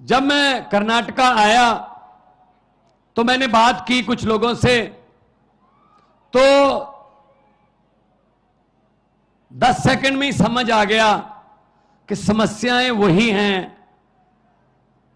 जब मैं कर्नाटका आया तो मैंने बात की कुछ लोगों से, तो 10 सेकंड में ही समझ आ गया कि समस्याएं वही हैं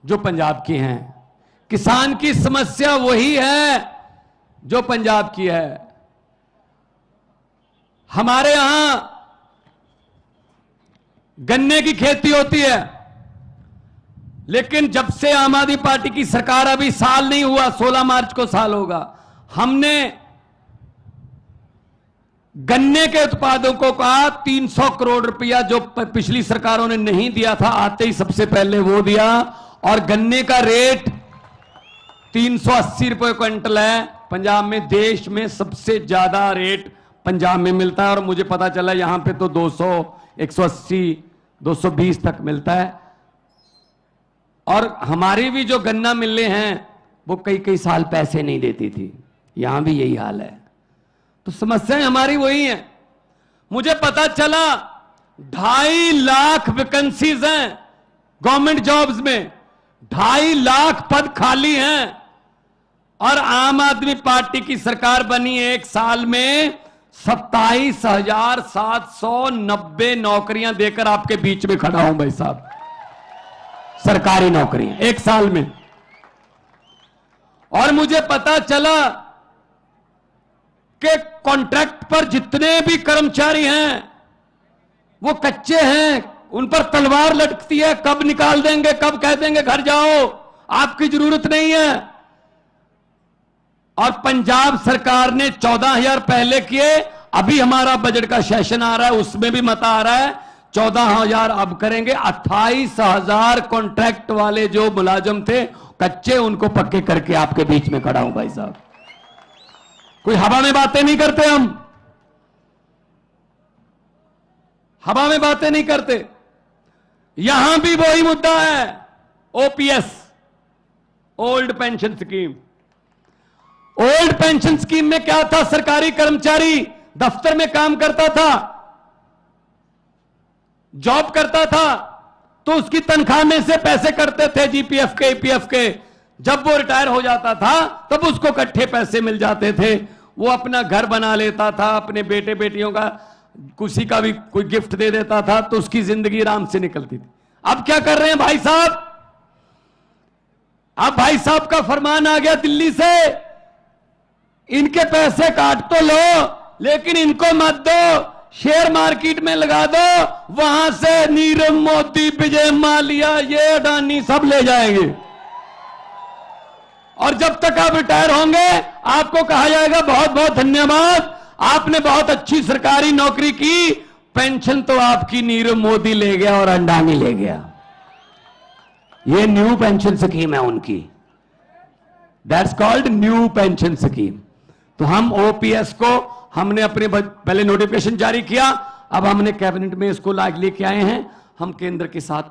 जो पंजाब की हैं। किसान की समस्या वही है जो पंजाब की है। हमारे यहां गन्ने की खेती होती है, लेकिन जब से आम आदमी पार्टी की सरकार, अभी साल नहीं हुआ, 16 मार्च को साल होगा, हमने गन्ने के उत्पादकों का 300 करोड़ रुपया जो पिछली सरकारों ने नहीं दिया था, आते ही सबसे पहले वो दिया। और गन्ने का रेट 380 रुपए क्विंटल है पंजाब में। देश में सबसे ज्यादा रेट पंजाब में मिलता है, और मुझे पता चला यहां पे तो 200, 180, 220 तक मिलता है। और हमारी भी जो गन्ना मिले हैं वो कई कई साल पैसे नहीं देती थी, यहां भी यही हाल है। तो समस्याएं हमारी वही हैं। मुझे पता चला 2.5 लाख वैकेंसीज हैं गवर्नमेंट जॉब्स में, 2.5 लाख पद खाली हैं, और आम आदमी पार्टी की सरकार बनी एक साल में 27,790 नौकरियां देकर आपके बीच में खड़ा हूं भाई साहब, सरकारी नौकरियां एक साल में। और मुझे पता चला कि कॉन्ट्रैक्ट पर जितने भी कर्मचारी हैं वो कच्चे हैं, उन पर तलवार लटकती है, कब निकाल देंगे, कब कह देंगे घर जाओ, आपकी जरूरत नहीं है। और पंजाब सरकार ने 14,000 पहले किए, अभी हमारा बजट का सेशन आ रहा है, उसमें भी मता आ रहा है 14,000 अब करेंगे। 28,000 कॉन्ट्रैक्ट वाले जो मुलाजिम थे कच्चे, उनको पक्के करके आपके बीच में खड़ा हूं भाई साहब। कोई हवा में बातें नहीं करते, हम हवा में बातें नहीं करते। यहां भी वही मुद्दा है, OPS, old pension scheme. Old pension scheme में क्या था, सरकारी कर्मचारी दफ्तर में काम करता था, जॉब करता था, तो उसकी तनख्वाह में से पैसे करते थे जीपीएफ के, ईपीएफ के। जब वो रिटायर हो जाता था तब उसको इकट्ठे पैसे मिल जाते थे, वो अपना घर बना लेता था, अपने बेटे बेटियों का किसी का भी कोई गिफ्ट दे देता था, तो उसकी जिंदगी आराम से निकलती थी। अब क्या कर रहे हैं भाई साहब, अब भाई साहब का फरमान आ गया दिल्ली से, इनके पैसे काट तो लो लेकिन इनको मत दो, शेयर मार्केट में लगा दो, वहां से नीरव मोदी, विजय माल्या, ये अडानी सब ले जाएंगे। और जब तक आप रिटायर होंगे आपको कहा जाएगा बहुत बहुत धन्यवाद, आपने बहुत अच्छी सरकारी नौकरी की, पेंशन तो आपकी नीरव मोदी ले गया और अंडानी ले गया। ये न्यू पेंशन स्कीम है उनकी, that's called new pension scheme. तो हम ओपीएस को हमने अपने पहले नोटिफिकेशन जारी किया, अब हमने कैबिनेट में इसको लेके आए हैं। हम केंद्र के साथ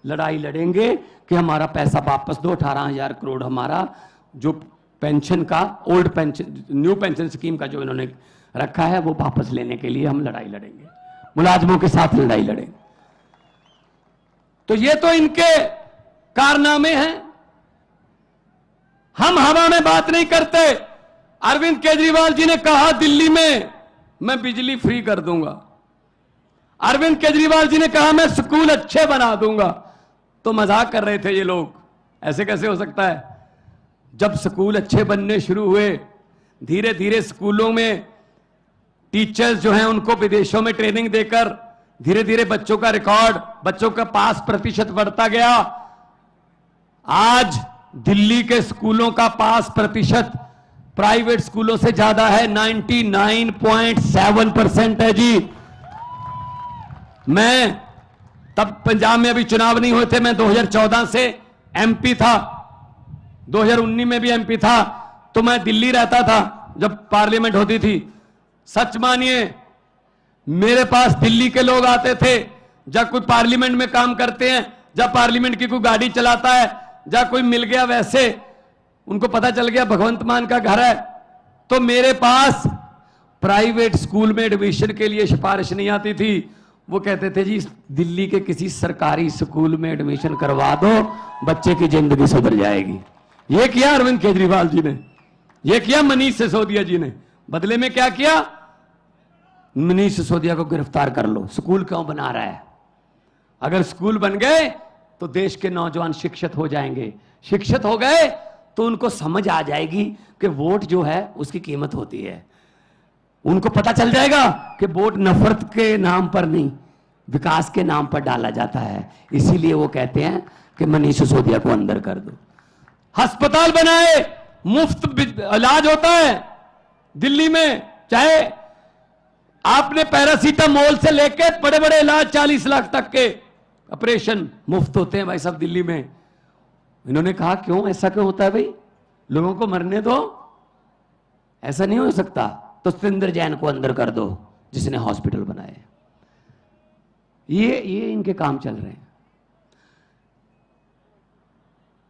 लड़ाई लड़ेंगे कि हमारा पैसा वापस दो। 18,000 करोड़ हमारा जो पेंशन का, old pension, new pension scheme का जो इन्होंने रखा है, वो वापस लेने के लिए हम लड़ाई लड़ेंगे, मुलाजमों के साथ लड़ाई लड़ेंगे। तो ये तो इनके कारनामे हैं। हम हवा में बात नहीं करते। अरविंद केजरीवाल जी ने कहा दिल्ली में मैं बिजली फ्री कर दूंगा, अरविंद केजरीवाल जी ने कहा मैं स्कूल अच्छे बना दूंगा। तो मजाक कर रहे थे ये लोग, ऐसे कैसे हो सकता है। जब स्कूल अच्छे बनने शुरू हुए, धीरे धीरे स्कूलों में टीचर्स जो हैं उनको विदेशों में ट्रेनिंग देकर धीरे धीरे बच्चों का रिकॉर्ड, बच्चों का पास प्रतिशत बढ़ता गया। आज दिल्ली के स्कूलों का पास प्रतिशत प्राइवेट स्कूलों से ज्यादा है, 99.7% है जी। मैं तब पंजाब में अभी चुनाव नहीं हुए थे, मैं 2014 से एमपी था, 2019 में भी एमपी था, तो मैं दिल्ली रहता था जब पार्लियामेंट होती थी। सच मानिए मेरे पास दिल्ली के लोग आते थे, जब कोई पार्लियामेंट में काम करते हैं, जब पार्लियामेंट की कोई गाड़ी चलाता है, जब कोई मिल गया, वैसे उनको पता चल गया भगवंत मान का घर है, तो मेरे पास प्राइवेट स्कूल में एडमिशन के लिए सिफारिश नहीं आती थी। वो कहते थे जी दिल्ली के किसी सरकारी स्कूल में एडमिशन करवा दो, बच्चे की जिंदगी सुधर जाएगी। ये किया अरविंद केजरीवाल जी ने, ये किया मनीष सिसोदिया जी ने। बदले में क्या किया? मनीष सिसोदिया को गिरफ्तार कर लो। स्कूल क्यों बना रहा है? अगर स्कूल बन गए तो देश के नौजवान शिक्षित हो जाएंगे। शिक्षित हो गए तो उनको समझ आ जाएगी कि वोट जो है उसकी कीमत होती है। उनको पता चल जाएगा कि वोट नफरत के नाम पर नहीं, विकास के नाम पर डाला जाता है। इसीलिए वो कहते हैं कि मनीष सिसोदिया को अंदर कर दो। अस्पताल बनाए, मुफ्त इलाज होता है दिल्ली में। चाहे आपने पैरासीटामोल से लेके बड़े बड़े इलाज 40 लाख तक के ऑपरेशन मुफ्त होते हैं भाई साहब दिल्ली में। इन्होंने कहा क्यों, ऐसा क्यों होता है भाई, लोगों को मरने दो, ऐसा नहीं हो सकता। तो सतेंद्र जैन को अंदर कर दो जिसने हॉस्पिटल बनाए। ये इनके काम चल रहे हैं।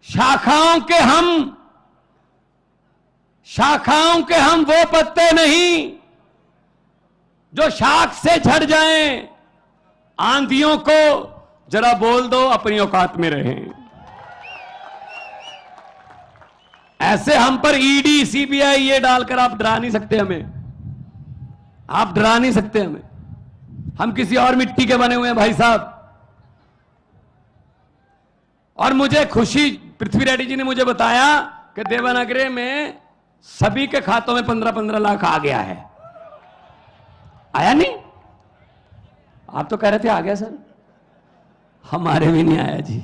शाखाओं के हम वो पत्ते नहीं जो शाख से झड़ जाएं। आंधियों को जरा बोल दो अपनी औकात में रहें। ऐसे हम पर ईडी सीबीआई ये डालकर आप डरा नहीं सकते हमें, आप डरा नहीं सकते हमें। हम किसी और मिट्टी के बने हुए हैं भाई साहब। और मुझे खुशी, पृथ्वी रेड्डी जी ने मुझे बताया कि देवनागरी में सभी के खातों में 15-15 लाख आ गया है। आया नहीं? आप तो कह रहे थे आ गया सर, हमारे भी नहीं आया जी।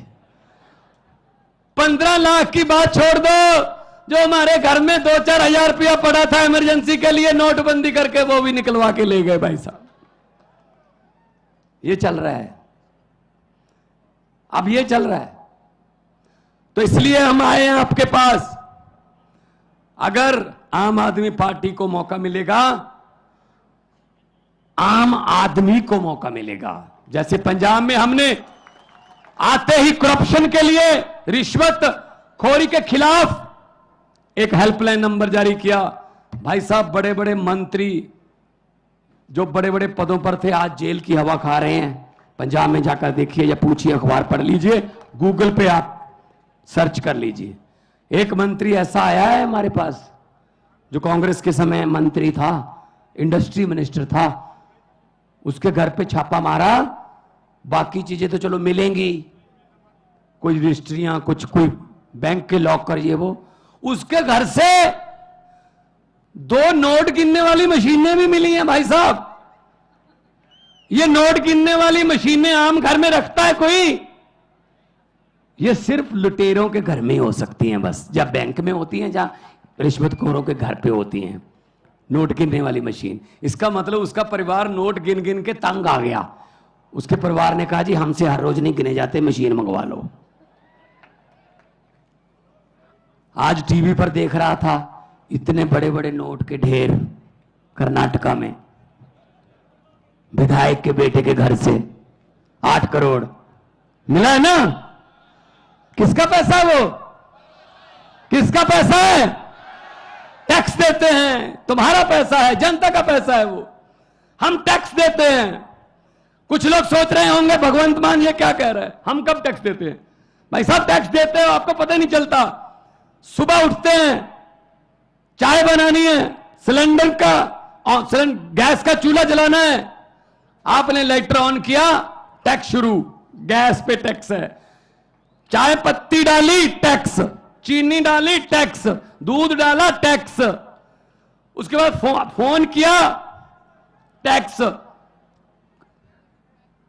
15 लाख की बात छोड़ दो, जो हमारे घर में 2-4 हजार रुपया पड़ा था इमरजेंसी के लिए, नोटबंदी करके वो भी निकलवा के ले गए भाई साहब। ये चल रहा है, अब ये चल रहा है। तो इसलिए हम आए हैं आपके पास। अगर आम आदमी पार्टी को मौका मिलेगा, आम आदमी को मौका मिलेगा। जैसे पंजाब में हमने आते ही करप्शन के लिए, रिश्वत खोरी के खिलाफ एक हेल्पलाइन नंबर जारी किया। भाई साहब बड़े बड़े मंत्री जो बड़े बड़े पदों पर थे आज जेल की हवा खा रहे हैं। पंजाब में जाकर देखिए या पूछिए, अखबार पढ़ लीजिए, गूगल पे आप सर्च कर लीजिए। एक मंत्री ऐसा आया है हमारे पास जो कांग्रेस के समय मंत्री था, इंडस्ट्री मिनिस्टर था, उसके घर पे छापा मारा। बाकी चीजें तो चलो मिलेंगी, कोई रजिस्ट्रियां, कुछ कोई बैंक के लॉकर, ये वो। उसके घर से 2 नोट गिनने वाली मशीनें भी मिली हैं भाई साहब। ये नोट गिनने वाली मशीनें आम घर में रखता है कोई? ये सिर्फ लुटेरों के घर में ही हो सकती हैं बस, या बैंक में होती हैं, या रिश्वतखोरों के घर पे होती हैं नोट गिनने वाली मशीन। इसका मतलब उसका परिवार नोट गिन गिन के तंग आ गया। उसके परिवार ने कहा जी हमसे हर रोज नहीं गिने जाते, मशीन मंगवा लो। आज टीवी पर देख रहा था, इतने बड़े बड़े नोट के ढेर कर्नाटका में, विधायक के बेटे के घर से 8 करोड़ मिला है ना। किसका पैसा है वो? किसका पैसा है? टैक्स देते हैं, तुम्हारा पैसा है, जनता का पैसा है वो। हम टैक्स देते हैं। कुछ लोग सोच रहे होंगे भगवंत मान ये क्या कह रहा है, हम कब टैक्स देते हैं? भाई साहब टैक्स देते हो, आपको पता नहीं चलता। सुबह उठते हैं, चाय बनानी है, सिलेंडर का गैस का चूल्हा जलाना है, आपने लाइटर ऑन किया, टैक्स शुरू, गैस पे टैक्स है। चाय पत्ती डाली, टैक्स, चीनी डाली, टैक्स, दूध डाला, टैक्स, उसके बाद फोन किया, टैक्स,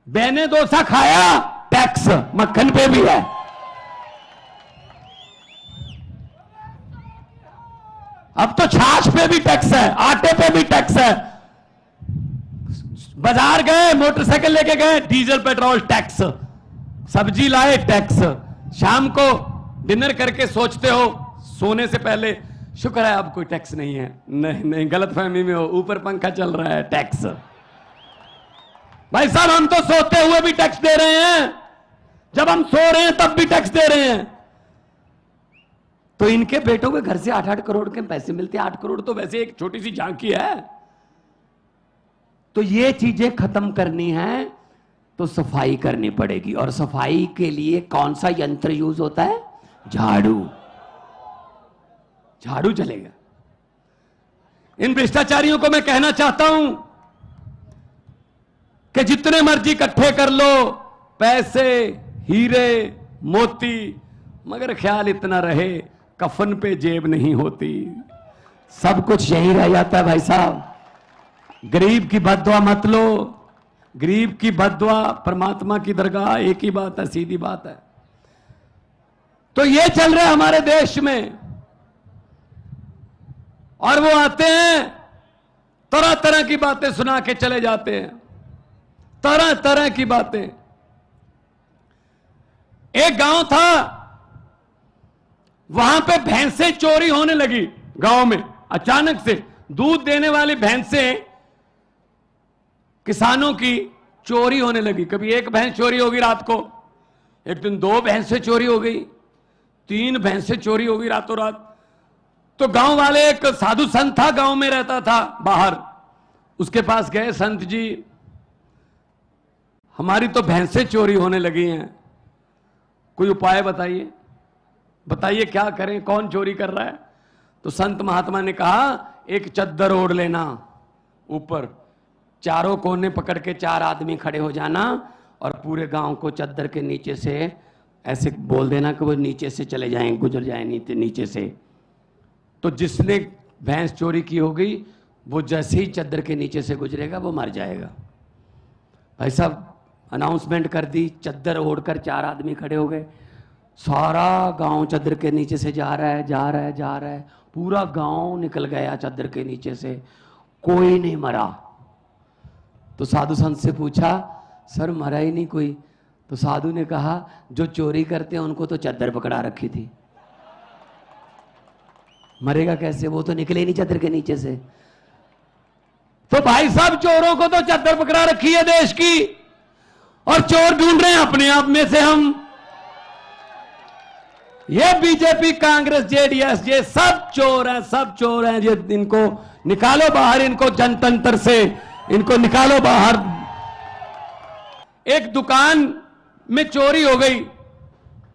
बेने डोसा खाया, टैक्स, मक्खन पे भी है। अब तो छाछ पे भी टैक्स है, आटे पे भी टैक्स है। बाजार गए, मोटरसाइकिल लेके गए, डीजल पेट्रोल टैक्स, सब्जी लाए टैक्स, शाम को डिनर करके सोचते हो सोने से पहले शुक्र है अब कोई टैक्स नहीं है। नहीं नहीं, गलतफहमी में हो, ऊपर पंखा चल रहा है, टैक्स। भाई साहब हम तो सोते हुए भी टैक्स दे रहे हैं, जब हम सो रहे हैं तब भी टैक्स दे रहे हैं। तो इनके बेटों के घर से 8-8 करोड़ के पैसे मिलते हैं। 8 करोड़ तो वैसे एक छोटी सी झांकी है। तो ये चीजें खत्म करनी है। तो सफाई करनी पड़ेगी। और सफाई के लिए कौन सा यंत्र यूज होता है? झाड़ू। झाड़ू चलेगा। इन भ्रष्टाचारियों को मैं कहना चाहता हूं कि जितने मर्जी इकट्ठे कर लो पैसे, हीरे, मोती, मगर ख्याल इतना रहे कफन पे जेब नहीं होती। सब कुछ यही रह जाता है भाई साहब। गरीब की बद्दुआ मत लो। गरीब की बद्दुआ परमात्मा की दरगाह एक ही बात है, सीधी बात है। तो ये चल रहा है हमारे देश में। और वो आते हैं तरह तरह की बातें सुना के चले जाते हैं, तरह तरह की बातें। एक गांव था, वहां पे भैंसें चोरी होने लगी। गांव में अचानक से दूध देने वाली भैंसें किसानों की चोरी होने लगी। कभी एक भैंस चोरी होगी रात को, एक दिन 2 भैंसें चोरी हो गई, 3 भैंसें चोरी हो गई रातों रात। तो गांव वाले, एक साधु संत था, गांव में रहता था बाहर, उसके पास गए, संत जी हमारी तो भैंसें चोरी होने लगी हैं, कोई उपाय बताइए, बताइए क्या करें, कौन चोरी कर रहा है। तो संत महात्मा ने कहा एक चद्दर ओढ़ लेना ऊपर, चारों कोने पकड़ के 4 आदमी खड़े हो जाना और पूरे गांव को चद्दर के नीचे से ऐसे बोल देना कि वो नीचे से चले जाएं, गुजर जाएं नीचे से। तो जिसने भैंस चोरी की होगी वो जैसे ही चद्दर के नीचे से गुजरेगा वो मर जाएगा। भाई साहब अनाउंसमेंट कर दी, चद्दर ओढ़कर 4 आदमी खड़े हो गए। सारा गांव चद्दर के नीचे से जा रहा है, जा रहा है, जा रहा है, पूरा गांव निकल गया चद्दर के नीचे से, कोई नहीं मरा। तो साधु संत से पूछा सर मरा ही नहीं कोई। तो साधु ने कहा जो चोरी करते हैं उनको तो चद्दर पकड़ा रखी थी, मरेगा कैसे, वो तो निकले नहीं चद्दर के नीचे से। तो भाई साहब चोरों को तो चद्दर पकड़ा रखी है देश की, और चोर ढूंढ रहे हैं अपने आप में से हम। ये बीजेपी, कांग्रेस, जेडीएस, ये सब चोर हैं, सब चोर हैं। ये इनको निकालो बाहर, इनको जनतंत्र से इनको निकालो बाहर। एक दुकान में चोरी हो गई,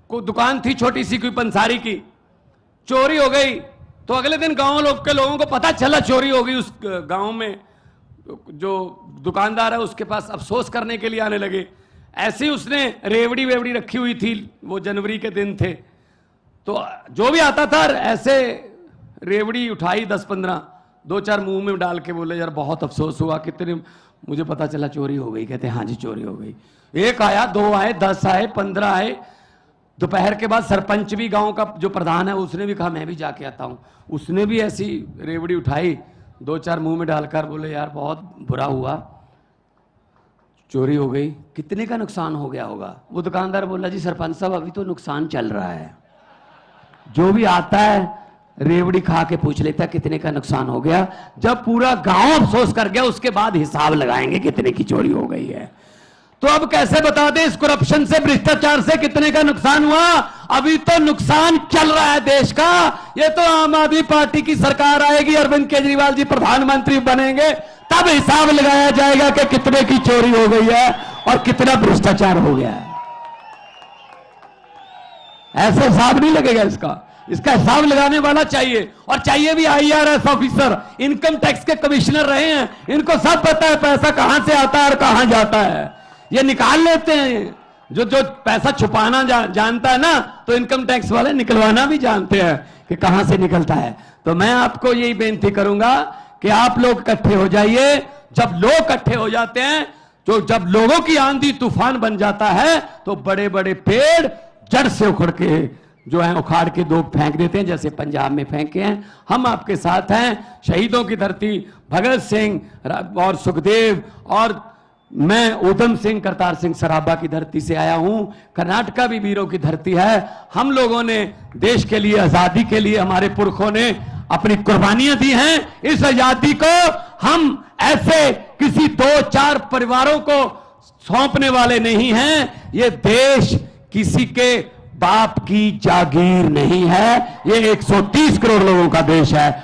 कोई दुकान थी छोटी सी कोई पंसारी की, चोरी हो गई। तो अगले दिन गांव के लोगों को पता चला चोरी हो गई। उस गांव में जो दुकानदार है उसके पास अफसोस करने के लिए आने लगे। ऐसे ही उसने रेवड़ी वेवड़ी रखी हुई थी, वो जनवरी के दिन थे, तो जो भी आता था ऐसे रेवड़ी उठाई 10-15, 2-4 मुंह में डाल के बोले यार बहुत अफसोस हुआ, कितने मुझे पता चला चोरी हो गई। कहते हाँ जी चोरी हो गई। 1 आया, 2 आए, 10 आए, 15 आए। दोपहर के बाद सरपंच भी, गांव का जो प्रधान है, उसने भी कहा मैं भी जाके आता हूं। उसने भी ऐसी रेवड़ी उठाई, 2-4 मुंह में डालकर बोले यार बहुत बुरा हुआ, चोरी हो गई। कितने का नुकसान हो गया होगा? वो दुकानदार बोला जी सरपंच साहब अभी तो नुकसान चल रहा है, जो भी आता है रेवड़ी खा के पूछ लेता कितने का नुकसान हो गया। जब पूरा गांव अफसोस कर गया उसके बाद हिसाब लगाएंगे कितने की चोरी हो गई है। तो अब कैसे बता दें इस करप्शन से, भ्रष्टाचार से कितने का नुकसान हुआ? अभी तो नुकसान चल रहा है देश का। ये तो आम आदमी पार्टी की सरकार आएगी, अरविंद केजरीवाल जी प्रधानमंत्री बनेंगे, तब हिसाब लगाया जाएगा कि कितने की चोरी हो गई है और कितना भ्रष्टाचार हो गया है। ऐसे हिसाब नहीं लगेगा इसका हिसाब लगाने वाला चाहिए, और चाहिए भी IRS ऑफिसर, इनकम टैक्स के कमिश्नर रहे हैं, इनको सब पता है पैसा कहां से आता है और कहां जाता है। ये निकाल लेते हैं, जो पैसा छुपाना जानता है ना, तो इनकम टैक्स वाले निकलवाना भी जानते हैं कि कहां से निकलता है। तो मैं आपको यही बेनती करूंगा कि आप लोग इकट्ठे हो जाइए। जब लोग इकट्ठे हो जाते हैं, तो जब लोगों की आंधी तूफान बन जाता है, तो बड़े बड़े पेड़ जड़ से उखड़ के जो है उखाड़ के दो फेंक देते हैं, जैसे पंजाब में फेंके हैं। हम आपके साथ हैं। शहीदों की धरती, भगत सिंह और सुखदेव, और मैं उधम सिंह, करतार सिंह सराभा की धरती से आया हूं। कर्नाटका भी वीरों की धरती है। हम लोगों ने देश के लिए, आजादी के लिए हमारे पुरखों ने अपनी कुर्बानियां दी हैं। इस आजादी को हम ऐसे किसी 2-4 परिवारों को सौंपने वाले नहीं हैं। ये देश किसी के बाप की जागीर नहीं है, ये 130 करोड़ लोगों का देश है।